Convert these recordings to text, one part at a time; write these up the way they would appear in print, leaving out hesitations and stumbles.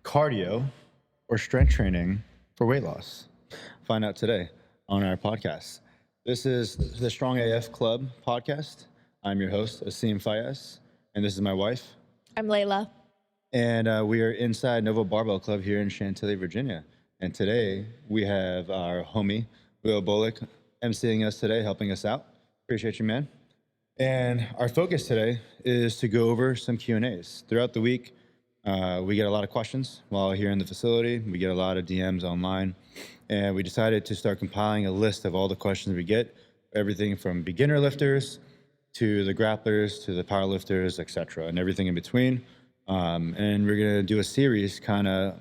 cardio or strength training for weight loss? Find out today on our podcast. This is the StrongAF Club podcast. I'm your host, Asim Fayez, and this is my wife. I'm Leila. And we are inside Novo Barbell Club here in Chantilly, Virginia. And today we have our homie, Will Bullock, emceeing us today, helping us out. Appreciate you, man. And our focus today is to go over some Q&As. Throughout the week, we get a lot of questions while here in the facility. We get a lot of DMs online. And we decided to start compiling a list of all the questions we get, everything from beginner lifters to the grapplers to the power lifters, etc., and everything in between. And we're going to do a series kind of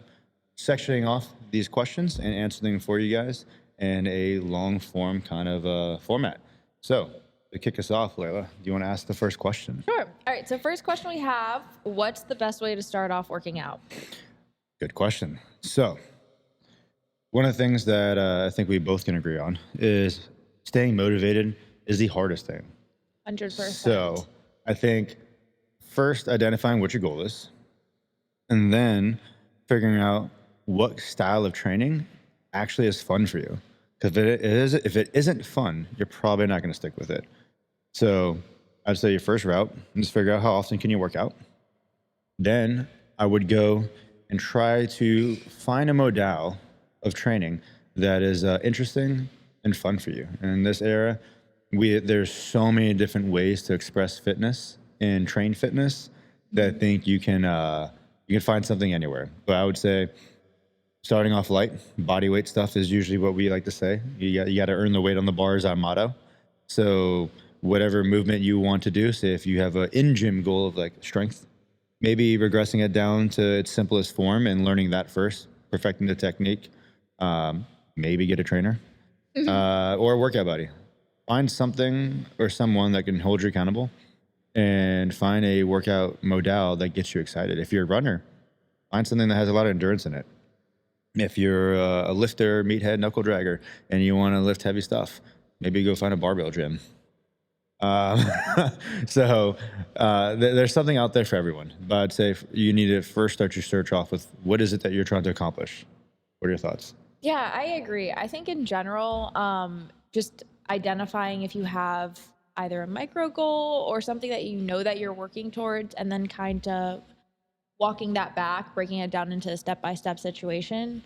sectioning off these questions and answering them for you guys in a long form kind of format. So to kick us off, Leila, do you want to ask the first question? Sure. All right. So first question we have, what's the best way to start off working out? Good question. So one of the things that I think we both can agree on is staying motivated is the hardest thing. 100%. So I think first identifying what your goal is, and then figuring out what style of training actually is fun for you. Because if it isn't fun, you're probably not going to stick with it. So I'd say your first route, just figure out how often can you work out. Then I would go and try to find a modal of training that is interesting and fun for you. And in this era, there's so many different ways to express fitness and train fitness that I think you can find something anywhere. But I would say starting off light, body weight stuff is usually what we like to say. You got to earn the weight on the bar is our motto. So whatever movement you want to do, say if you have an in-gym goal of like strength, maybe regressing it down to its simplest form and learning that first, perfecting the technique, maybe get a trainer or a workout buddy. Find something or someone that can hold you accountable and find a workout modal that gets you excited. If you're a runner, find something that has a lot of endurance in it. If you're a lifter, meathead, knuckle dragger, and you want to lift heavy stuff, maybe go find a barbell gym. So there's something out there for everyone. But I'd say you need to first start your search off with what is it that you're trying to accomplish? What are your thoughts? Yeah, I agree. I think in general, just identifying if you have either a micro goal or something that you know that you're working towards, and then kind of walking that back, breaking it down into a step-by-step situation.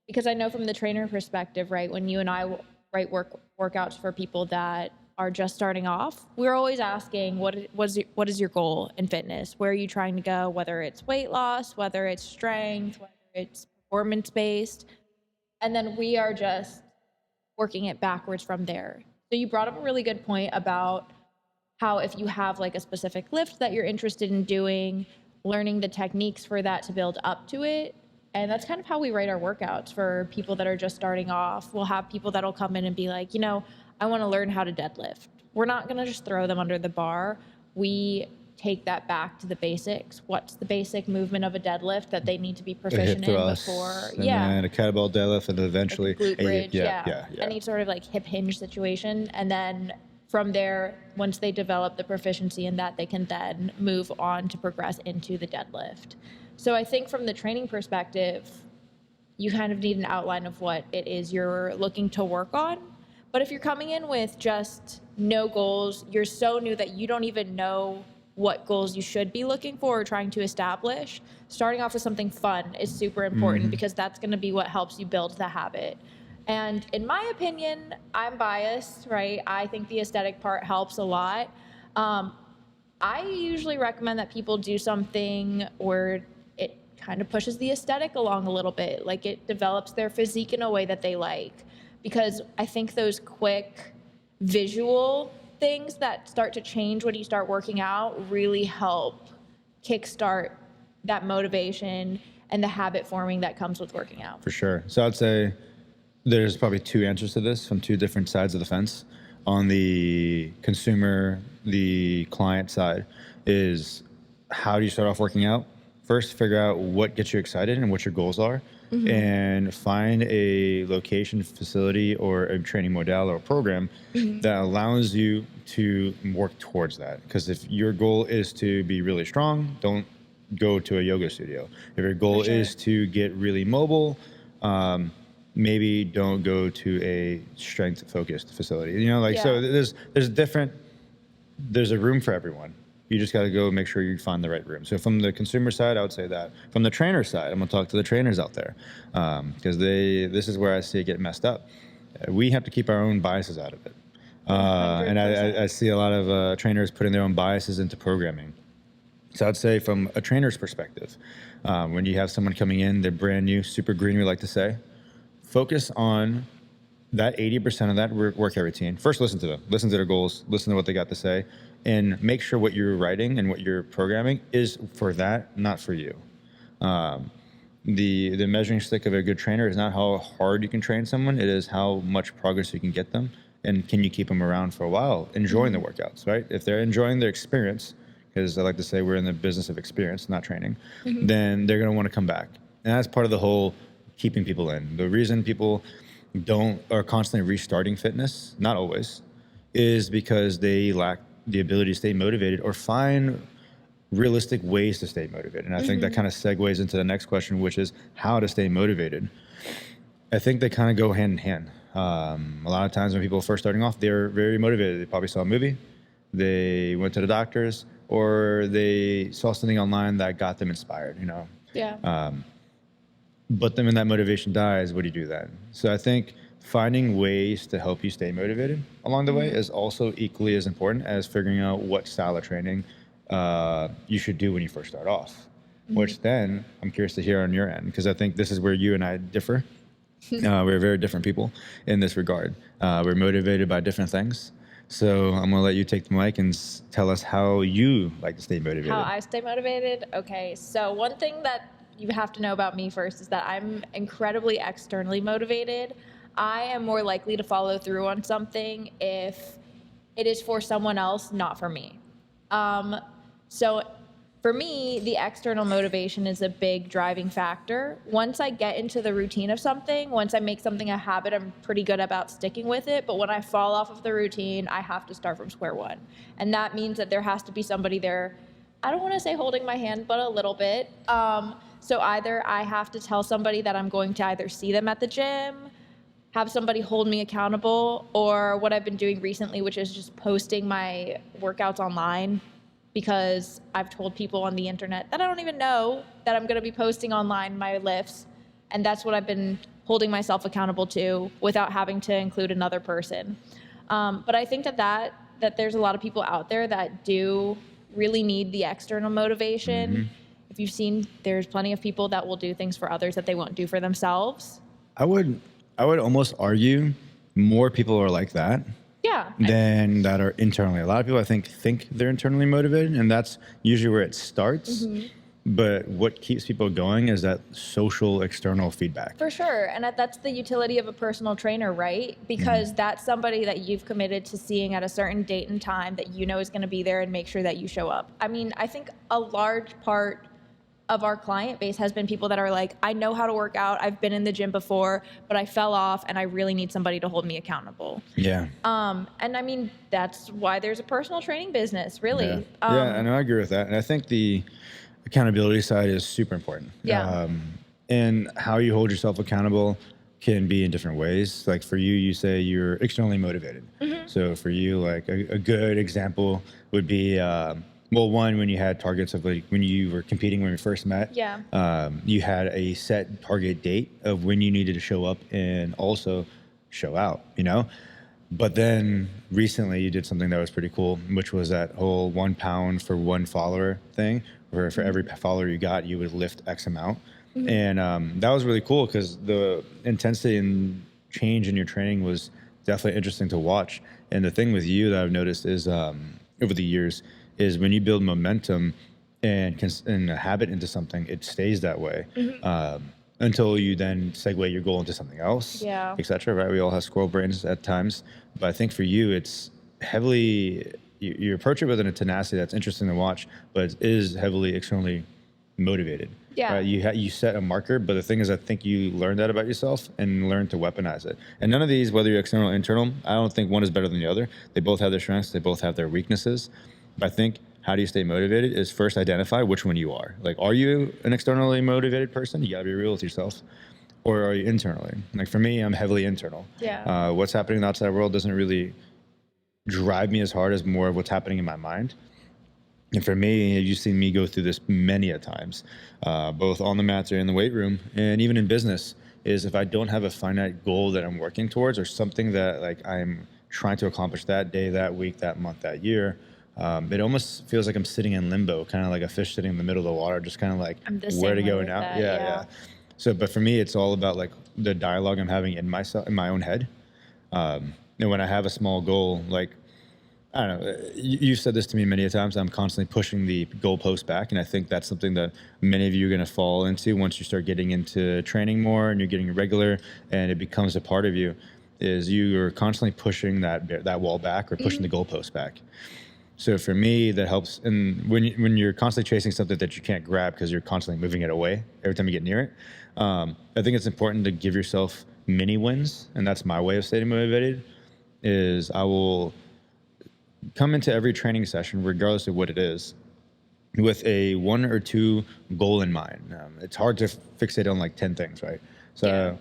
Because I know from the trainer perspective, right, when you and I write workouts for people that are just starting off, we're always asking, what is your goal in fitness? Where are you trying to go? Whether it's weight loss, whether it's strength, whether it's performance-based. And then we are just working it backwards from there. So you brought up a really good point about how if you have like a specific lift that you're interested in doing, learning the techniques for that to build up to it. And that's kind of how we write our workouts for people that are just starting off. We'll have people that'll come in and be like, I want to learn how to deadlift. We're not going to just throw them under the bar. We take that back to the basics. What's the basic movement of a deadlift that they need to be proficient in before? And a kettlebell deadlift, and then eventually like glute bridge, yeah. Any sort of like hip hinge situation. And then from there, once they develop the proficiency in that, they can then move on to progress into the deadlift. So I think from the training perspective, you kind of need an outline of what it is you're looking to work on. But if you're coming in with just no goals, you're so new that you don't even know what goals you should be looking for or trying to establish, starting off with something fun is super important because that's going to be what helps you build the habit. And in my opinion, I'm biased, right? I think the aesthetic part helps a lot. I usually recommend that people do something where it kind of pushes the aesthetic along a little bit, like it develops their physique in a way that they like. Because I think those quick visual things that start to change when you start working out really help kickstart that motivation and the habit forming that comes with working out. For sure. So I'd say there's probably two answers to this from two different sides of the fence. On the consumer, the client side is how do you start off working out? First, figure out what gets you excited and what your goals are. And find a location, facility, or a training modal or program that allows you to work towards that. Because if your goal is to be really strong, don't go to a yoga studio. If your goal sure. is to get really mobile, maybe don't go to a strength focused facility. You know, like, so Yeah. there's a room for everyone. You just got to go make sure you find the right room. So from the consumer side, I would say that. From the trainer side, I'm gonna talk to the trainers out there, because this is where I see it get messed up. We have to keep our own biases out of it. And 100%. I see a lot of trainers putting their own biases into programming. So I'd say from a trainer's perspective, when you have someone coming in, they're brand new, super green, we like to say, focus on that 80% of that workout routine. First, listen to them, listen to their goals, listen to what they got to say, and make sure what you're writing and what you're programming is for that, not for you. The measuring stick of a good trainer is not how hard you can train someone, it is how much progress you can get them, and can you keep them around for a while, enjoying the workouts, right? If they're enjoying their experience, because I like to say we're in the business of experience, not training, then they're going to want to come back. And that's part of the whole keeping people in. The reason people are constantly restarting fitness, not always, is because they lack the ability to stay motivated or find realistic ways to stay motivated. And I think that kind of segues into the next question, which is how to stay motivated. I think they kind of go hand in hand. A lot of times when people are first starting off, they're very motivated. They probably saw a movie, they went to the doctors, or they saw something online that got them inspired, you know. Yeah. But then when that motivation dies, what do you do then? So I think finding ways to help you stay motivated along the way is also equally as important as figuring out what style of training you should do when you first start off, which then I'm curious to hear on your end, because I think this is where you and I differ. We're very different people in this regard. We're motivated by different things. So I'm going to let you take the mic and tell us how you like to stay motivated. How I stay motivated? Okay, so one thing that you have to know about me first is that I'm incredibly externally motivated. I am more likely to follow through on something if it is for someone else, not for me. So for me, the external motivation is a big driving factor. Once I get into the routine of something, once I make something a habit, I'm pretty good about sticking with it. But when I fall off of the routine, I have to start from square one. And that means that there has to be somebody there, I don't want to say holding my hand, but a little bit. So either I have to tell somebody that I'm going to either see them at the gym, have somebody hold me accountable, or what I've been doing recently, which is just posting my workouts online, because I've told people on the internet that I don't even know that I'm going to be posting online my lifts. And that's what I've been holding myself accountable to without having to include another person. But I think that there's a lot of people out there that do really need the external motivation. If you've seen, there's plenty of people that will do things for others that they won't do for themselves. I would almost argue more people are like that Yeah. than that are internally. A lot of people, I think they're internally motivated, and that's usually where it starts. But what keeps people going is that social external feedback. For sure. And that's the utility of a personal trainer, right? Because that's somebody that you've committed to seeing at a certain date and time that you know is going to be there and make sure that you show up. I mean, I think a large part of our client base has been people that are like, I know how to work out, I've been in the gym before, but I fell off and I really need somebody to hold me accountable. Yeah. And I mean, that's why there's a personal training business, really. Yeah, and I agree with that. And I think the accountability side is super important. Yeah. And how you hold yourself accountable can be in different ways. Like for you, you say you're externally motivated. So for you, like a good example would be, well, one, when you had targets of like when you were competing when we first met, you had a set target date of when you needed to show up and also show out, you know? But then recently you did something that was pretty cool, which was that whole 1 pound for one follower thing, where for every follower you got, you would lift X amount. And that was really cool because the intensity and change in your training was definitely interesting to watch. And the thing with you that I've noticed is over the years is when you build momentum and a habit into something, it stays that way until you then segue your goal into something else, et cetera, right? We all have squirrel brains at times. But I think for you, it's heavily, you approach it with a tenacity that's interesting to watch, but it is heavily externally motivated. Yeah. Right? You set a marker, but the thing is, I think you learn that about yourself and learn to weaponize it. And none of these, whether you're external or internal, I don't think one is better than the other. They both have their strengths. They both have their weaknesses. But I think how do you stay motivated is first identify which one you are. Like, are you an externally motivated person? You got to be real with yourself. Or are you internally? Like for me, I'm heavily internal. Yeah. What's happening in the outside world doesn't really drive me as hard as more of what's happening in my mind. And for me, you've seen me go through this many a times, both on the mats or in the weight room, and even in business, is if I don't have a finite goal that I'm working towards or something that like I'm trying to accomplish that day, that week, that month, that year, it almost feels like I'm sitting in limbo, kind of like a fish sitting in the middle of the water, just kind of like I'm the where same to way go with now. that, Yeah, yeah. yeah. So, but for me, it's all about like the dialogue I'm having in myself, in my own head. And when I have a small goal, like, I don't know, you've said this to me many a times, I'm constantly pushing the goalpost back. And I think that's something that many of you are going to fall into once you start getting into training more and you're getting regular and it becomes a part of you, is you are constantly pushing that wall back or pushing the goalpost back. So for me, that helps. And when you're constantly chasing something that you can't grab because you're constantly moving it away every time you get near it, I think it's important to give yourself mini wins. And that's my way of staying motivated, is I will come into every training session, regardless of what it is, with a 1 or 2 goal in mind. It's hard to fixate on like 10 things, right? So,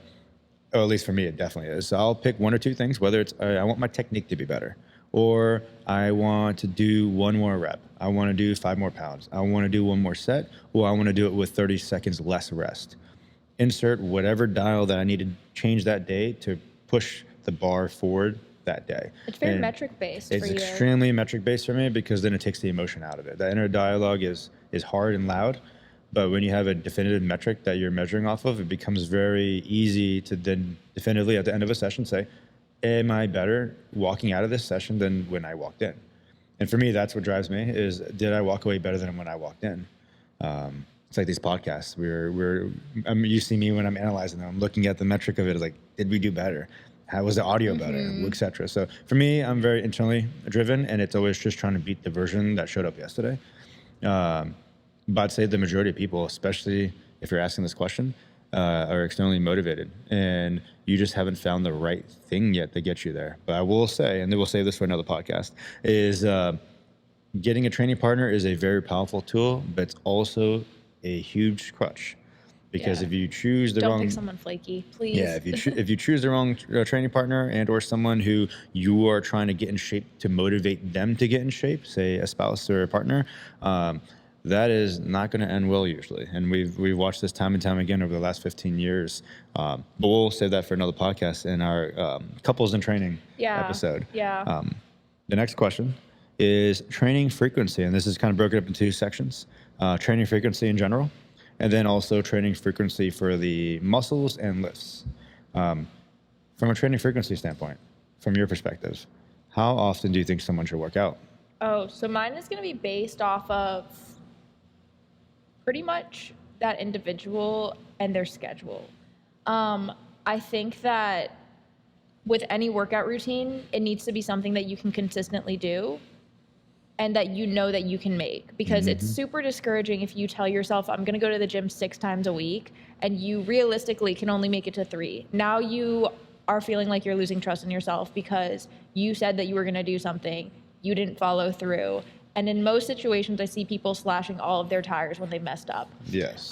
or at least for me, it definitely is. So I'll pick 1 or 2 things, whether it's I want my technique to be better, or I want to do 1 more rep, I want to do 5 more pounds, I want to do 1 more set, or I want to do it with 30 seconds less rest. Insert whatever dial that I need to change that day to push the bar forward that day. It's very And metric based for it's you. extremely metric based for me because then it takes the emotion out of it. That inner dialogue is hard and loud, but when you have a definitive metric that you're measuring off of, it becomes very easy to then definitively at the end of a session say, am I better walking out of this session than when I walked in? And for me, that's what drives me, is did I walk away better than when I walked in? It's like these podcasts. You see me when I'm analyzing them. I'm looking at the metric of it. It's like, did we do better? How was the audio better, et cetera? So for me, I'm very internally driven, and it's always just trying to beat the version that showed up yesterday. But I'd say the majority of people, especially if you're asking this question, are externally motivated, and you just haven't found the right thing yet to get you there. But I will say, and then we'll save this for another podcast, is getting a training partner is a very powerful tool, but it's also a huge crutch. Because if you choose the Don't wrong, pick someone flaky, please. yeah, if you choose the wrong training partner and or someone who you are trying to get in shape to motivate them to get in shape, say a spouse or a partner, that is not going to end well usually. And we've watched this time and time again over the last 15 years. But we'll save that for another podcast in our couples in training episode. Yeah. The next question is training frequency, and this is kind of broken up into 2 sections: training frequency in general, and then also training frequency for the muscles and lifts. From a training frequency standpoint, from your perspective, how often do you think someone should work out? Oh, so mine is going to be based off of pretty much that individual and their schedule. I think that with any workout routine, it needs to be something that you can consistently do and that you know that you can make, because it's super discouraging if you tell yourself, I'm going to go to the gym 6 times a week, and you realistically can only make it to 3. Now you are feeling like you're losing trust in yourself because you said that you were going to do something, you didn't follow through. And in most situations, I see people slashing all of their tires when they messed up. Yes.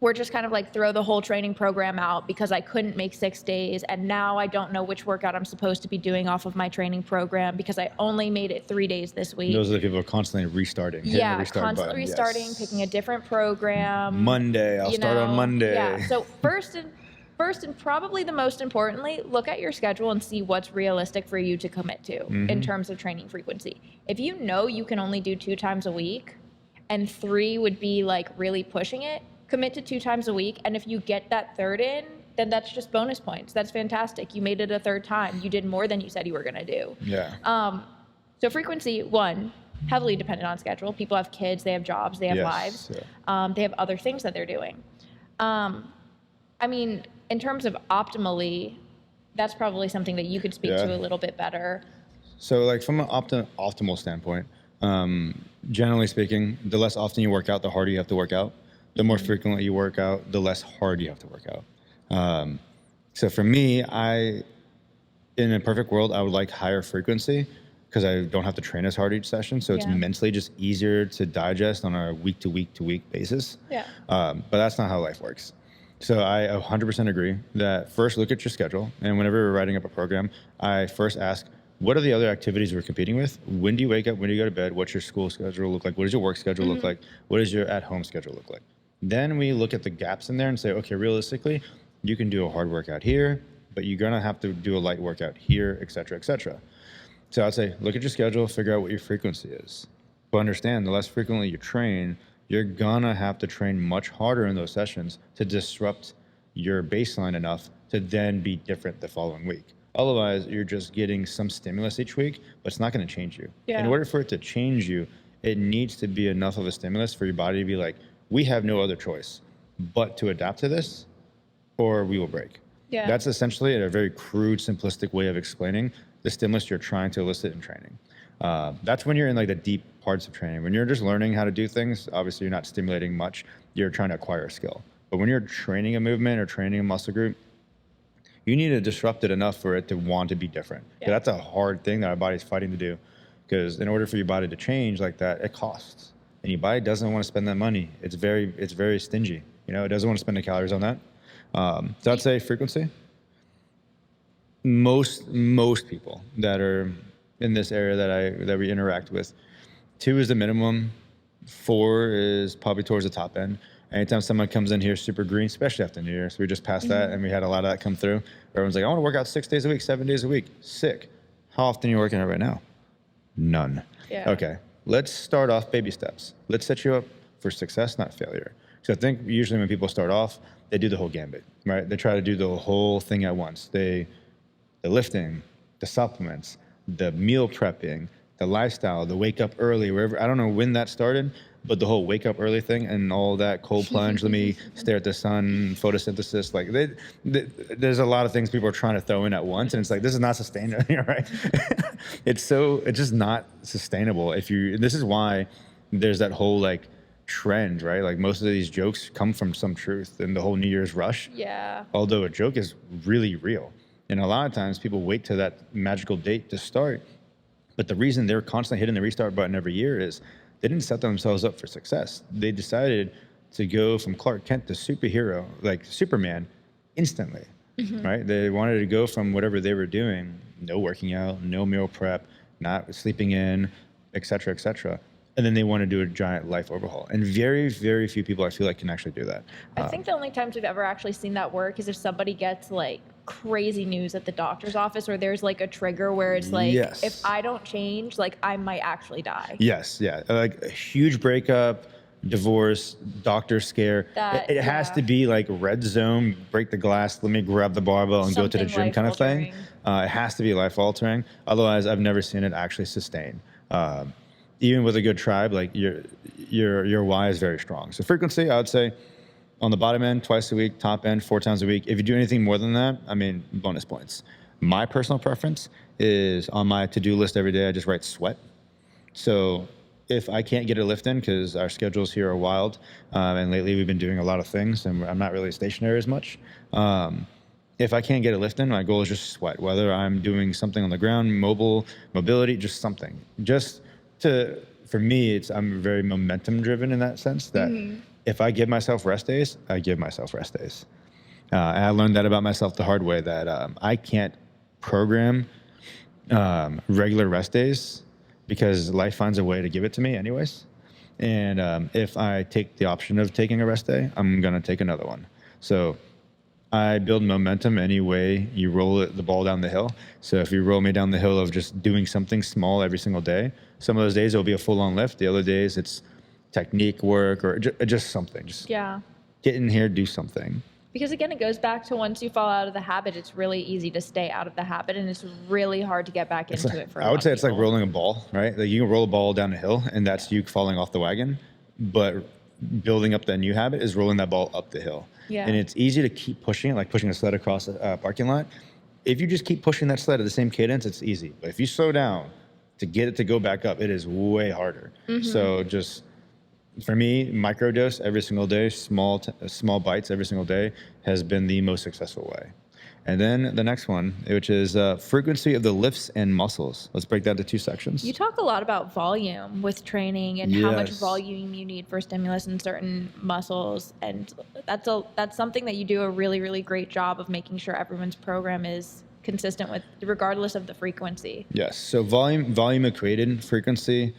We're just kind of like, throw the whole training program out because I couldn't make 6 days, and now I don't know which workout I'm supposed to be doing off of my training program because I only made it 3 days this week. Those are the people who are constantly restarting. Yeah, restart constantly button. restarting, Yes. picking a different program. Monday, I'll start on Monday. Yeah, so first and probably the most importantly, look at your schedule and see what's realistic for you to commit to in terms of training frequency. If you know you can only do 2 times a week and 3 would be like really pushing it, commit to 2 times a week. And if you get that 3rd in, then that's just bonus points. That's fantastic. You made it a 3rd time. You did more than you said you were going to do. Yeah. So frequency, 1, heavily dependent on schedule. People have kids, they have jobs, they have lives. Yeah. They have other things that they're doing. I mean, in terms of optimally, that's probably something that you could speak to a little bit better. So like from an optimal standpoint, generally speaking, the less often you work out, the harder you have to work out. The more frequently you work out, the less hard you have to work out. So for me, in a perfect world, I would like higher frequency, because I don't have to train as hard each session. So it's Yeah. mentally just easier to digest on a week to week basis. Yeah. But that's not how life works. So I 100% agree that first look at your schedule. And whenever we're writing up a program, I first ask, what are the other activities we're competing with? When do you wake up? When do you go to bed? What's your school schedule look like? What does your work schedule look like? What does your at-home schedule look like? Then we look at the gaps in there and say, okay, realistically, you can do a hard workout here, but you're gonna have to do a light workout here, et cetera, et cetera. So I'd say, look at your schedule, figure out what your frequency is. But understand, the less frequently you train, you're gonna have to train much harder in those sessions to disrupt your baseline enough to then be different the following week. Otherwise, you're just getting some stimulus each week, but it's not gonna change you. Yeah. In order for it to change you, it needs to be enough of a stimulus for your body to be like, we have no other choice but to adapt to this or we will break. Yeah. That's essentially a very crude, simplistic way of explaining the stimulus you're trying to elicit in training. That's when you're in like the deep parts of training. When you're just learning how to do things, obviously you're not stimulating much. You're trying to acquire a skill. But when you're training a movement or training a muscle group, you need to disrupt it enough for it to want to be different. Yeah. That's a hard thing that our body's fighting to do. Because in order for your body to change like that, it costs. And your body doesn't want to spend that money. It's very stingy. You know, it doesn't want to spend the calories on that. So I'd say frequency. Most people that are in this area that we interact with, 2 is the minimum, 4 is probably towards the top end. Anytime someone comes in here super green, especially after New Year, so we just passed that and we had a lot of that come through. Everyone's like, I want to work out 6 days a week, 7 days a week. Sick. How often are you working out right now? None. Yeah. Okay. Let's start off baby steps. Let's set you up for success, not failure. So I think usually when people start off, they do the whole gambit, right? They try to do the whole thing at once. The lifting, the supplements, the meal prepping, the lifestyle, the wake up early, wherever. I don't know when that started, but the whole wake up early thing and all that cold plunge, let me stare at the sun, photosynthesis, like there's a lot of things people are trying to throw in at once. And it's like, this is not sustainable, right? It's just not sustainable. This is why there's that whole like trend, right? Like most of these jokes come from some truth and the whole New Year's rush. Yeah. Although a joke is really real. And a lot of times people wait to that magical date to start. But the reason they're constantly hitting the restart button every year is they didn't set themselves up for success. They decided to go from Clark Kent to superhero, like Superman, instantly, right? They wanted to go from whatever they were doing, no working out, no meal prep, not sleeping in, et cetera, and then they want to do a giant life overhaul. And very, very few people I feel like can actually do that. I think the only times we've ever actually seen that work is if somebody gets like crazy news at the doctor's office or there's like a trigger where it's like, Yes. if I don't change, like I might actually die. Yes, yeah. Like a huge breakup, divorce, doctor scare. It has to be like red zone, break the glass, let me grab the barbell and go to the Something gym kind of thing. life-altering. It has to be life altering. Otherwise, I've never seen it actually sustain. Even with a good tribe, like your why is very strong. So frequency, I would say on the bottom end, twice a week, top end, 4 times a week. If you do anything more than that, I mean, bonus points. My personal preference is on my to-do list every day, I just write sweat. So if I can't get a lift in, because our schedules here are wild, and lately we've been doing a lot of things and I'm not really stationary as much. If I can't get a lift in, my goal is just sweat, whether I'm doing something on the ground, mobility, just something. For me, I'm very momentum driven in that sense that if I give myself rest days, I give myself rest days. And I learned that about myself the hard way, that I can't program regular rest days because life finds a way to give it to me anyways. And if I take the option of taking a rest day, I'm going to take another one. So I build momentum any way you roll the ball down the hill. So if you roll me down the hill of just doing something small every single day, some of those days it'll be a full-on lift. The other days it's technique work or just something. Just get in here, do something. Because again, it goes back to once you fall out of the habit, it's really easy to stay out of the habit, and it's really hard to get back into it. For I would say it's like rolling a ball, right? Like you can roll a ball down a hill, and that's you falling off the wagon. But building up that new habit is rolling that ball up the hill. Yeah. And it's easy to keep pushing it, like pushing a sled across a parking lot. If you just keep pushing that sled at the same cadence, it's easy. But if you slow down to get it to go back up, it is way harder. So just for me, microdose every single day, small bites every single day has been the most successful way. And then the next one, which is frequency of the lifts and muscles. Let's break that into two sections. You talk a lot about volume with training and how much volume you need for stimulus in certain muscles, and that's something that you do a really, really great job of making sure everyone's program is consistent with, regardless of the frequency. Yes. So volume equated frequency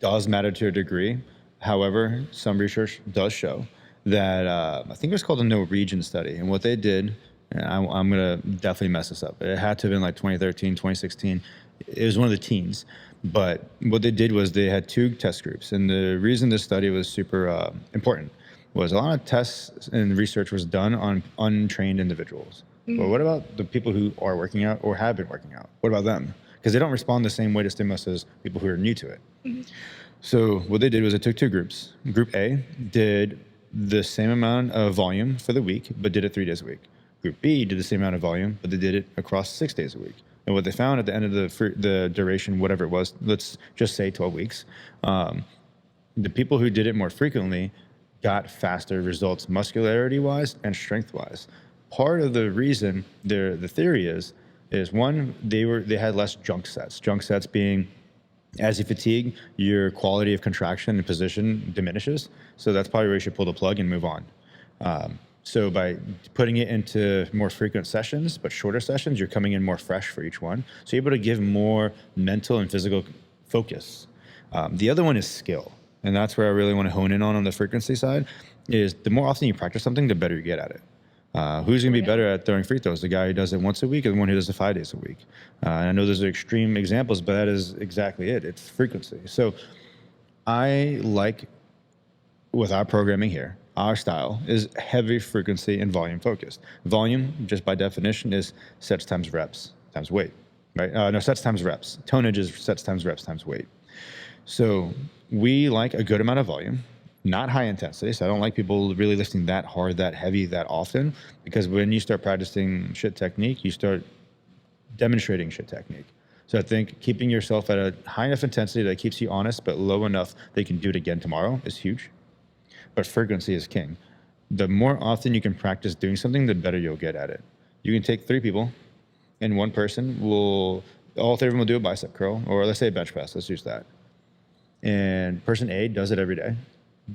does matter to a degree. However, some research does show that I think it was called a Norwegian study, and what they did. And I'm going to definitely mess this up. It had to have been like 2013, 2016. It was one of the teens. But what they did was they had two test groups. And the reason this study was super important was a lot of tests and research was done on untrained individuals. But what about the people who are working out or have been working out? What about them? Because they don't respond the same way to stimulus as people who are new to it. So what they did was they took two groups. Group A did the same amount of volume for the week, but did it 3 days a week. Group B did the same amount of volume, but they did it across 6 days a week. And what they found at the end of the duration, whatever it was, let's just say 12 weeks, the people who did it more frequently got faster results muscularity-wise and strength-wise. Part of the reason, the theory is one, they had less junk sets. Junk sets being, as you fatigue, your quality of contraction and position diminishes. So that's probably where you should pull the plug and move on. So by putting it into more frequent sessions, but shorter sessions, you're coming in more fresh for each one. So you're able to give more mental and physical focus. The other one is skill. And that's where I really want to hone in on the frequency side, is the more often you practice something, the better you get at it. Who's going to be better at throwing free throws? The guy who does it once a week or the one who does it 5 days a week? And I know those are extreme examples, but that is exactly it. It's frequency. So I like, with our programming here, our style is heavy frequency and volume focused. Volume, just by definition, is sets times reps times weight, right? No, sets times reps. Tonnage is sets times reps times weight. So we like a good amount of volume, not high intensity. So I don't like people really lifting that hard, that heavy, that often, because when you start practicing shit technique, you start demonstrating shit technique. So I think keeping yourself at a high enough intensity that keeps you honest, but low enough that you can do it again tomorrow is huge. But frequency is king. The more often you can practice doing something, the better you'll get at it. You can take 3 people, and one person all 3 of them will do a bicep curl, or let's say a bench press. Let's use that. And person A does it every day.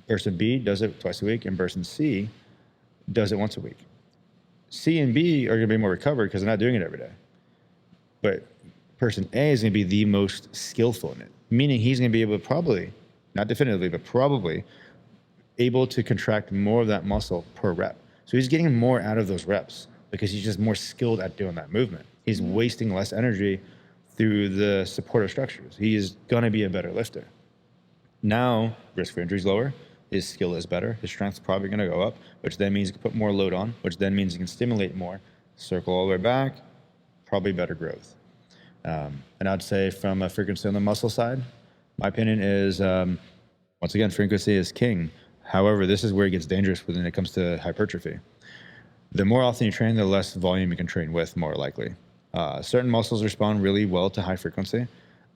Person B does it twice a week, and person C does it once a week. C and B are going to be more recovered because they're not doing it every day. But person A is going to be the most skillful in it, meaning he's going to be able to probably, not definitively, but probably able to contract more of that muscle per rep. So he's getting more out of those reps because he's just more skilled at doing that movement. He's wasting less energy through the supportive structures. He is going to be a better lifter. Now, risk for injury is lower. His skill is better. His strength is probably going to go up, which then means he can put more load on, which then means he can stimulate more, circle all the way back, probably better growth. And I'd say from a frequency on the muscle side, my opinion is, once again, frequency is king. However, this is where it gets dangerous when it comes to hypertrophy. The more often you train, the less volume you can train with, more likely. Certain muscles respond really well to high frequency.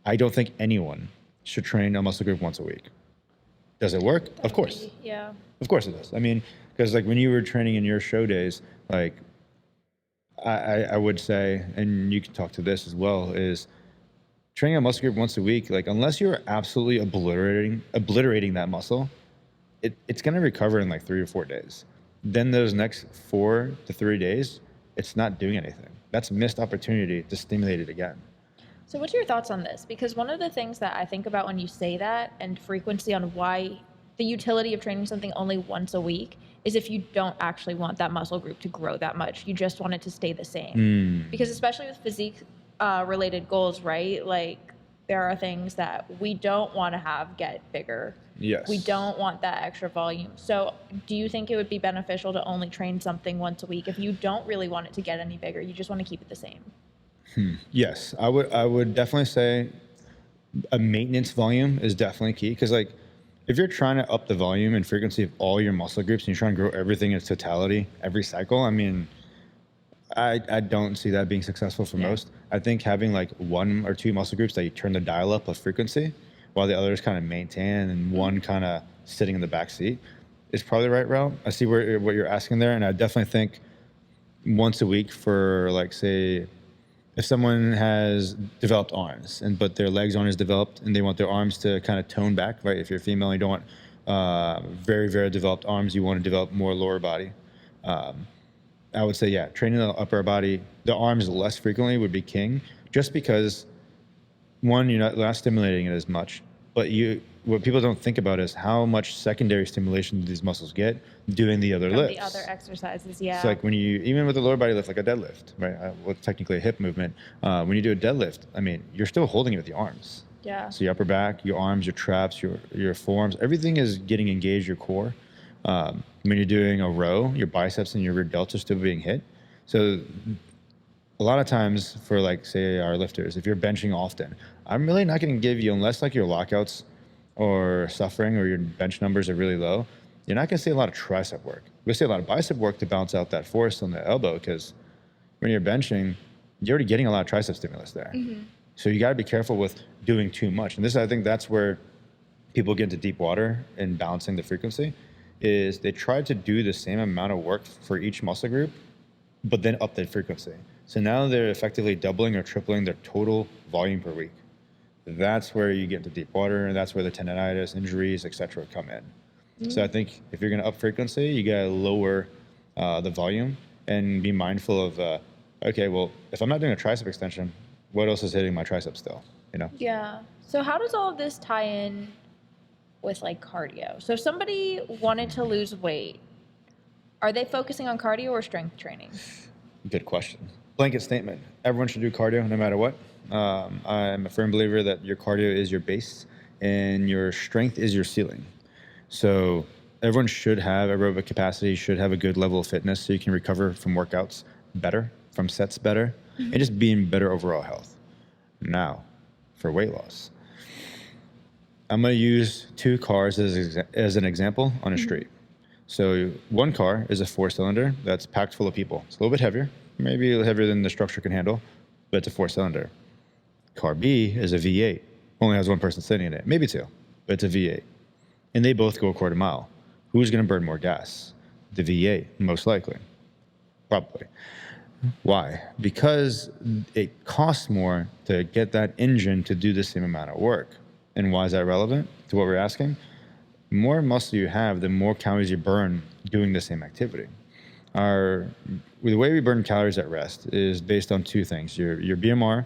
I don't think anyone should train a muscle group once a week. Does it work? Of course. Yeah. Of course it does. I mean, because like when you were training in your show days, like I would say, and you can talk to this as well, is training a muscle group once a week, like unless you're absolutely obliterating that muscle, it's going to recover in like 3 or 4 days. Then those next 4 to 3 days, it's not doing anything. That's missed opportunity to stimulate it again. So what's your thoughts on this? Because one of the things that I think about when you say that, and frequency on why the utility of training something only once a week, is if you don't actually want that muscle group to grow that much. You just want it to stay the same. Because especially with physique related goals, right? Like there are things that we don't want to have get bigger. Yes. We don't want that extra volume. So do you think it would be beneficial to only train something once a week if you don't really want it to get any bigger? You just want to keep it the same. Yes, I would definitely say a maintenance volume is definitely key, because like if you're trying to up the volume and frequency of all your muscle groups and you're trying to grow everything in its totality every cycle, I mean, I don't see that being successful for most. I think having like 1 or 2 muscle groups that you turn the dial up of frequency while the others kind of maintain and one kind of sitting in the back seat is probably the right route. I see what you're asking there, and I definitely think once a week for, like, say, if someone has developed arms but their legs aren't as developed and they want their arms to kind of tone back, right? If you're female, you don't want very, very developed arms. You want to develop more lower body. I would say, yeah, training the upper body, the arms less frequently would be king, just because, one, you're not stimulating it as much, but what people don't think about is how much secondary stimulation do these muscles get doing the other From lifts. the other exercises, It's like when you, even with a lower body lift, like a deadlift, right? Well, technically a hip movement. When you do a deadlift, I mean, you're still holding it with your arms. Yeah. So your upper back, your arms, your traps, your forearms, everything is getting engaged, your core. When you're doing a row, your biceps and your rear delts are still being hit. So a lot of times for, like, say, our lifters, if you're benching often, I'm really not going to give you, unless like your lockouts or suffering or your bench numbers are really low, you're not going to see a lot of tricep work. We'll see a lot of bicep work to balance out that force on the elbow, because when you're benching, you're already getting a lot of tricep stimulus there. So you got to be careful with doing too much. And I think that's where people get into deep water in balancing the frequency, is they try to do the same amount of work for each muscle group, but then up the frequency. So now they're effectively doubling or tripling their total volume per week. That's where you get into deep water, and that's where the tendonitis, injuries, etc. come in. So I think if you're going to up frequency, you got to lower the volume and be mindful of, okay, well, if I'm not doing a tricep extension, what else is hitting my tricep still? You know? Yeah. So how does all of this tie in with, like, cardio? So if somebody wanted to lose weight, are they focusing on cardio or strength training? Good question. Blanket statement. Everyone should do cardio no matter what. I'm a firm believer that your cardio is your base and your strength is your ceiling. So everyone should have aerobic capacity, should have a good level of fitness so you can recover from workouts better, from sets better, and just be in better overall health. Now, for weight loss, I'm going to use 2 cars as an example on a street. So one car is a 4-cylinder that's packed full of people. It's a little bit heavier, maybe heavier than the structure can handle, but it's a 4-cylinder. Car B is a V8, only has one person sitting in it, maybe 2, but it's a V8. And they both go a quarter mile. Who's going to burn more gas? The V8, most likely. Probably. Why? Because it costs more to get that engine to do the same amount of work. And why is that relevant to what we're asking? The more muscle you have, the more calories you burn doing the same activity. The way we burn calories at rest is based on 2 things. Your BMR.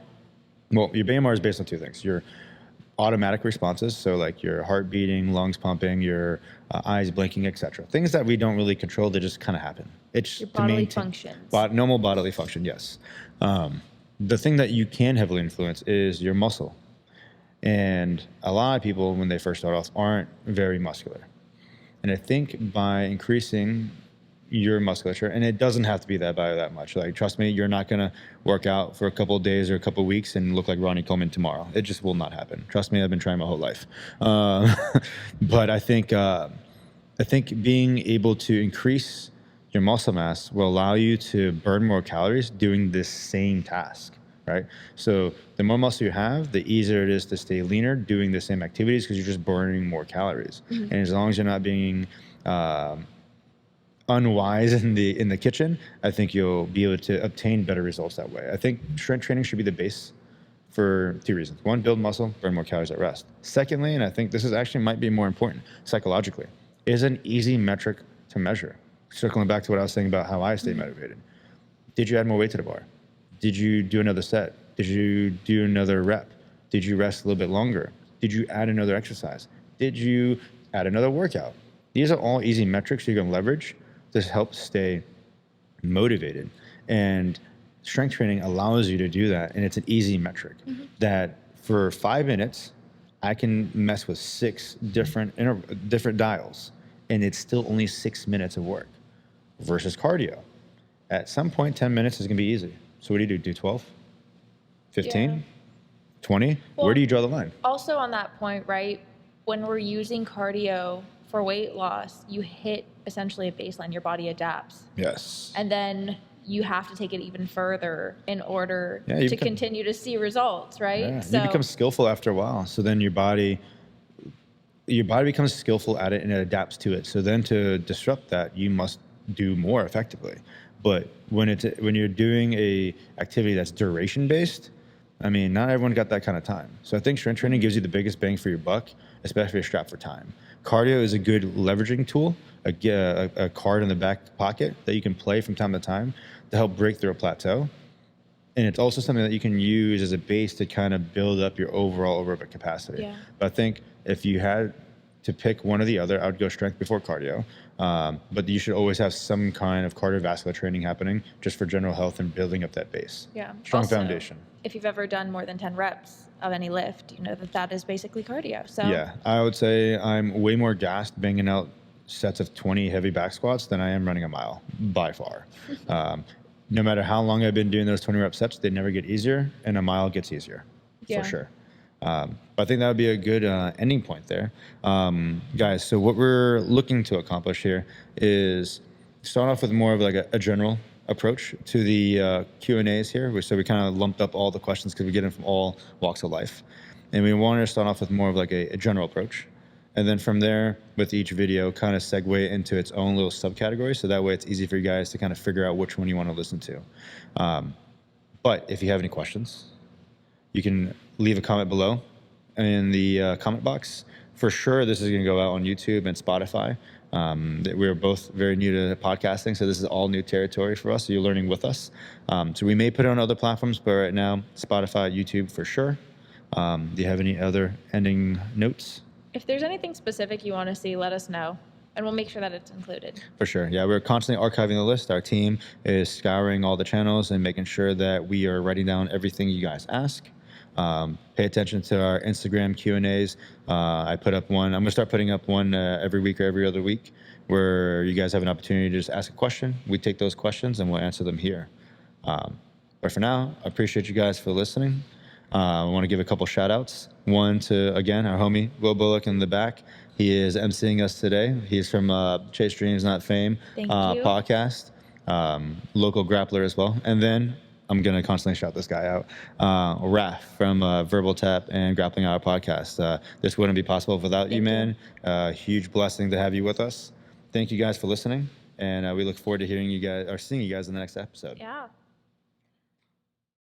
Well, your BMR is based on 2 things. Your automatic responses, so like your heart beating, lungs pumping, your eyes blinking, etc. Things that we don't really control, they just kind of happen. It's Your bodily functions. Normal bodily function, yes. The thing that you can heavily influence is your muscle. And a lot of people, when they first start off, aren't very muscular. And I think by increasing your musculature, and it doesn't have to be by that much. Like, trust me, you're not going to work out for a couple of days or a couple of weeks and look like Ronnie Coleman tomorrow. It just will not happen. Trust me, I've been trying my whole life. But I think being able to increase your muscle mass will allow you to burn more calories doing this same task, right? So the more muscle you have, the easier it is to stay leaner doing the same activities, because you're just burning more calories. And as long as you're not being unwise in the kitchen, I think you'll be able to obtain better results that way. I think strength training should be the base for 2 reasons. 1, build muscle, burn more calories at rest. Secondly, and I think this is actually might be more important psychologically, is an easy metric to measure. Circling back to what I was saying about how I stay motivated. Did you add more weight to the bar? Did you do another set? Did you do another rep? Did you rest a little bit longer? Did you add another exercise? Did you add another workout? These are all easy metrics you can leverage to help stay motivated. And strength training allows you to do that. And it's an easy metric that for 5 minutes, I can mess with 6 different dials, and it's still only 6 minutes of work versus cardio. At some point, 10 minutes is going to be easy. So what do? Do 12? 15? Yeah. 20? Well, where do you draw the line? Also on that point, right, when we're using cardio for weight loss, you hit essentially a baseline. Your body adapts. Yes. And then you have to take it even further in order to continue to see results, right? Yeah, so, you become skillful after a while. So then your body becomes skillful at it and it adapts to it. So then to disrupt that, you must do more effectively. But when you're doing a activity that's duration based, I mean, not everyone got that kind of time. So I think strength training gives you the biggest bang for your buck, especially if you're strapped for time. Cardio is a good leveraging tool, a card in the back pocket that you can play from time to time to help break through a plateau. And it's also something that you can use as a base to kind of build up your overall aerobic capacity. Yeah. But I think if you had to pick one or the other, I would go strength before cardio. But you should always have some kind of cardiovascular training happening just for general health and building up that base. Yeah. Strong Also, foundation. If you've ever done more than 10 reps of any lift, you know that is basically cardio. So Yeah, I would say I'm way more gassed banging out sets of 20 heavy back squats than I am running a mile by far. No matter how long I've been doing those 20 rep sets, they never get easier, and a mile gets easier Yeah. for sure. But I think that would be a good ending point there. Guys, so what we're looking to accomplish here is start off with more of like a general approach to the Q&As here. So we kind of lumped up all the questions because we get them from all walks of life. And we wanted to start off with more of like a general approach. And then from there, with each video, kind of segue into its own little subcategory. So that way it's easy for you guys to kind of figure out which one you want to listen to. But if you have any questions, you can leave a comment below in the comment box. For sure, this is going to go out on YouTube and Spotify. We're both very new to podcasting, so this is all new territory for us. So you're learning with us. So we may put it on other platforms, but right now, Spotify, YouTube for sure. Do you have any other ending notes? if there's anything specific you want to see, let us know, and we'll make sure that it's included. For sure. Yeah, we're constantly archiving the list. Our team is scouring all the channels and making sure that we are writing down everything you guys ask. Pay attention to our Instagram Q&As. I put up one. I'm going to start putting up one every week or every other week where you guys have an opportunity to just ask a question. We take those questions and we'll answer them here. But for now, I appreciate you guys for listening. I want to give a couple shout outs. One to, again, our homie, Will Bullock in the back. He is emceeing us today. He's from Chase Dreams Not Fame Thank you. podcast, local grappler as well. And then I'm going to constantly shout this guy out. Raph from Verbal Tap and Grappling Hour podcast. This wouldn't be possible without you, man. Huge blessing to have you with us. Thank you guys for listening. And we look forward to hearing you guys or seeing you guys in the next episode. Yeah.